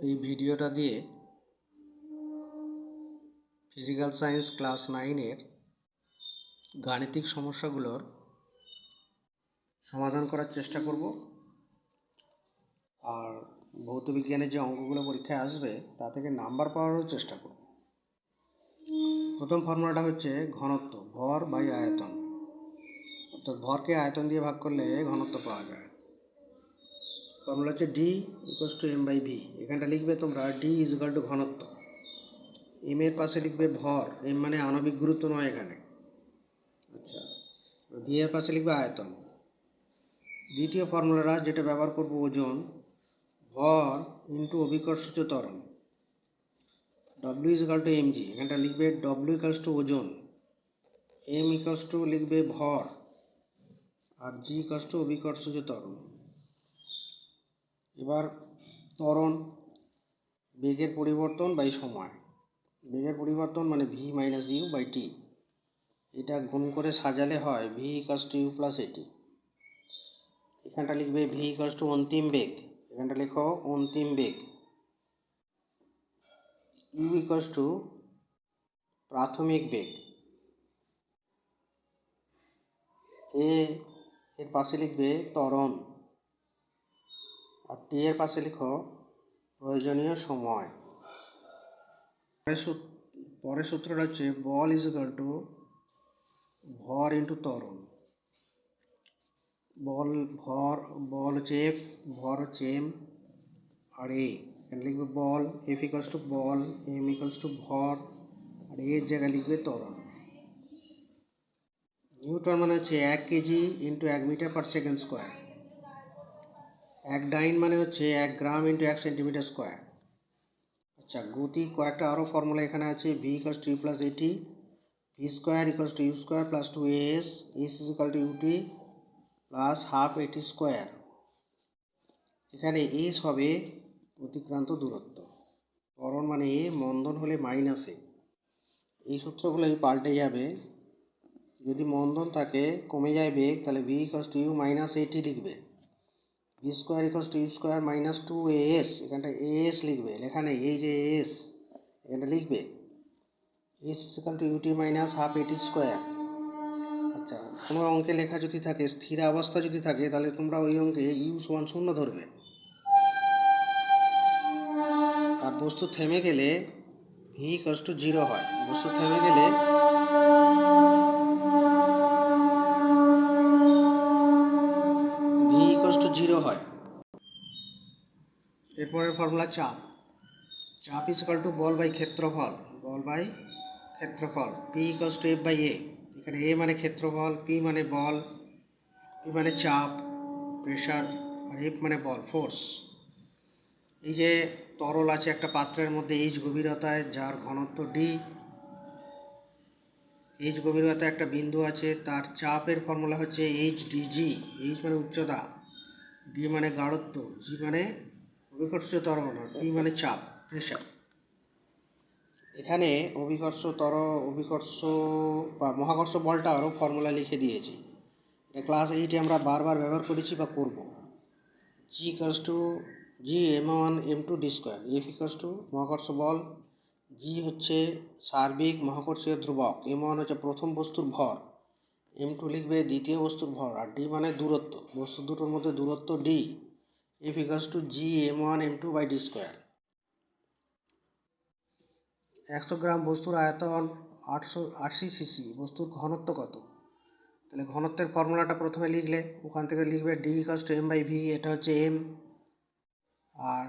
এই ভিডিওটা দিয়ে ফিজিক্যাল সায়েন্স ক্লাস 9-এর গাণিতিক সমস্যাগুলোর সমাধান করার চেষ্টা করব। আর ভৌত বিজ্ঞানের যে অঙ্কগুলো পরীক্ষায় আসবে তা থেকে নাম্বার পাওয়ারও চেষ্টা করব। প্রথম ফর্মুলাটা হচ্ছে ঘনত্ব, ভর বাই আয়তন। অর্থাৎ ভরকে আয়তন দিয়ে ভাগ করলে ঘনত্ব পাওয়া যায়। ফর্মুলা হচ্ছে D equals to M by V. এখানটা লিখবে তোমরা ডি ইজ ইকুয়াল টু ঘনত্ব, এম এর পাশে লিখবে ভর, এম মানে আণবিক গুরুত্ব নয় এখানে। আচ্ছা, ভি এর পাশে লিখবে আয়তন। দ্বিতীয় ফর্মুলাটা যেটা ব্যবহার করব ওজন, ভর ইন্টু অভিকর্ষজ ত্বরণ, W is equal to M G. এখানটা লিখবে ডব্লিউ ইকুয়ালস টু ওজন, এম ইকুয়ালস টু লিখবে ভর, আর জি ইকুয়ালস টু অভিকর্ষজ ত্বরণ। এবার ত্বরণ, বেগের পরিবর্তন বাই সময়। বেগের পরিবর্তন মানে V minus U by T. এটা গুণ করে সাজালে হয় V equals to U plus AT. এখানটা লিখবে ভি ইকুয়ালস টু অন্তিম বেগ, এখানটা লেখো অন্তিম বেগ। ইউ ইকুয়ালস টু প্রাথমিক বেগ। এ এর পাশে লিখবে ত্বরণ, আর টি এর পাশে লিখো প্রয়োজনীয় সময়। পরের সূত্রটা হচ্ছে বল ইজ ইকুয়াল টু ভর ইন্টু ত্বরণ। বল হচ্ছে এফ, ভর হচ্ছে এম, আর এ। এখানে লিখবে বল, এফ ইকুয়ালস টু বল, এম ইকুয়ালস টু ভর, আর এর জায়গায় লিখবে ত্বরণ। নিউটন মানে হচ্ছে 1 KG into 1 metre per second square. 1 dyne মানে হচ্ছে 1 গ্রাম ইন্টু 1 সেন্টিমিটার স্কোয়ার। আচ্ছা, গতি কয়েকটা আরও ফর্মুলা এখানে আছে। V equals to U plus at, V square equals to U square plus 2as, S is equal to UT plus half এটি square. এখানে এস হবে অতিক্রান্ত দূরত্ব, ত্বরণ মানে এ, মন্দন হলে মাইনাস এ। এই সূত্রগুলোই পাল্টে যাবে। যদি মন্দন থাকে কমে যায় বেগ, তাহলে V equals to U minus AT লিখবে। V square equals to U square minus 2as, এখানটা এস লিখবে, লেখা নেই এই যে এস, এখানটা লিখবে S equal to UT minus half এটি স্কোয়ার। আচ্ছা, কোনো অঙ্কে লেখা যদি থাকে স্থির অবস্থা যদি থাকে, তাহলে তোমরা ওই অঙ্কে ইউ সমান 0 ধরবে। আর বস্তু থেমে গেলে ভি ইকুয়ালস টু 0 হয়। বস্তু থেমে গেলে ভি ইকুয়ালস টু 0 হয়। এরপরের ফর্মুলা চাপ। চাপ ইজ ইকুয়াল টু বল বাই ক্ষেত্রফল, বল বাই ক্ষেত্রফল। P equals to F by A. এখানে এ মানে ক্ষেত্রফল, পি মানে বল, পি মানে চাপ, প্রেশার, আর এফ মানে বল, ফোর্স। এই যে তরল আছে একটা পাত্রের মধ্যে এইচ গভীরতায়, যার ঘনত্ব ডি। এইচ গভীরতায় একটা বিন্দু আছে, তার চাপের ফর্মুলা হচ্ছে এইচ ডিজি। এইচ মানে উচ্চতা, ডি মানে গাঢ়ত্ব, জি মানে অভিকর্ষজ ত্বরণ, আর পি মানে চাপ, প্রেশার। এখানে অভিকর্ষ বা মহাকর্ষ বলটা আরও ফর্মুলা লিখে দিয়েছি। এটা ক্লাস 8-এ আমরা বারবার ব্যবহার করেছি বা করব। G equals to G m1 m2 D square. F equals to মহাকর্ষ বল, জি হচ্ছে সার্বিক মহাকর্ষীয় ধ্রুবক, m1 হচ্ছে প্রথম বস্তুর ভর, m2 লিখবে দ্বিতীয় বস্তুর ভর, আর ডি মানে দূরত্ব, বস্তু দুটোর মধ্যে দূরত্ব D. F equals to G m1 m2 by D square. 100 gram বস্তুর আয়তন 880 সিসি, বস্তুর ঘনত্ব কত? তাহলে ঘনত্বের ফর্মুলাটা প্রথমে লিখলে, ওখান থেকে লিখবে D equals to M by V, এটা হচ্ছে এম, আর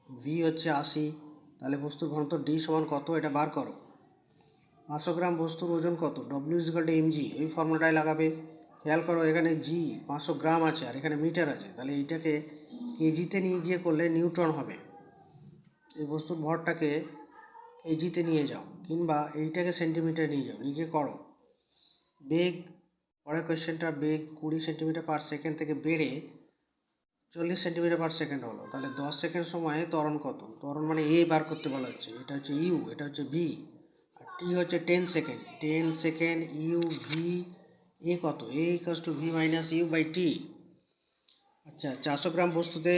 ভি হচ্ছে 80। তাহলে বস্তুর ঘনত্ব ডি সমান কত, এটা বার করো। 500 গ্রাম বস্তুর ওজন কত, W is equal to M G, এই ফর্মুলাটাই লাগাবে। খেয়াল করো এখানে জি 500 গ্রাম আছে আর এখানে মিটার আছে, তাহলে এইটাকে কেজিতে নিয়ে গিয়ে করলে নিউটন হবে। এই বস্তুর ভরটাকে কেজিতে নিয়ে যাও, কিংবা এইটাকে সেন্টিমিটার নিয়ে যাও, নিজে করো। বেগ, পরের কোয়েশ্চেনটা, বেগ 20 সেন্টিমিটার পার সেকেন্ড থেকে বেড়ে 40 সেন্টিমিটার পার সেকেন্ড হলো, তাহলে 10 সেকেন্ড সময়ে ত্বরণ কত? ত্বরণ মানে এ বার করতে বলা হচ্ছে, এটা হচ্ছে ইউ, এটা হচ্ছে ভি, আর টি হচ্ছে 10 second. 10 second U V, A কত? A equals to V minus U by T. আচ্ছা, 400 গ্রাম বস্তুতে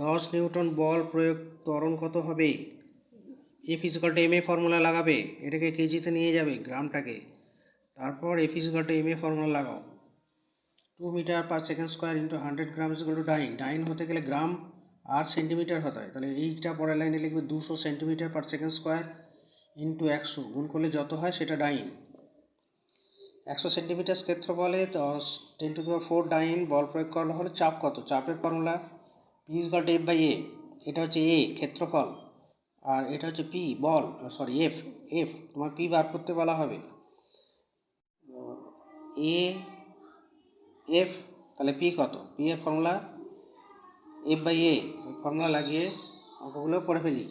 10 নিউটন বল প্রয়োগ ত্বরণ কত হবে? F = ma ফর্মুলা লাগাবে, এটাকে কেজিতে নিয়ে যাবে গ্রামটাকে, তারপর F = ma ফর্মুলা লাগাও। 2 metre per second square into 100 gram = dyne. Dyne হতে গেলে গ্রাম আর সেন্টিমিটার হতে হয়, তাহলে এইটা পরের লাইনে লিখবে 200 সেন্টিমিটার পার সেকেন্ড স্কোয়ার ইন্টু 100, গুণ করলে যত হয় সেটা ডাইন। 100 সেন্টিমিটার ক্ষেত্রফলে 10⁴ ডাইন বল প্রয়োগ করা হলে চাপ কত? চাপের ফর্মুলা P = F/A। এটা হচ্ছে A ক্ষেত্রফল, আর এটা হচ্ছে P বল, সরি F তোমার P বার করতে বলা হবে। A F, তাহলে P কত? P এর ফর্মুলা F/A, ফর্মুলা লাগিয়ে অঙ্কগুলো করে ফেলি।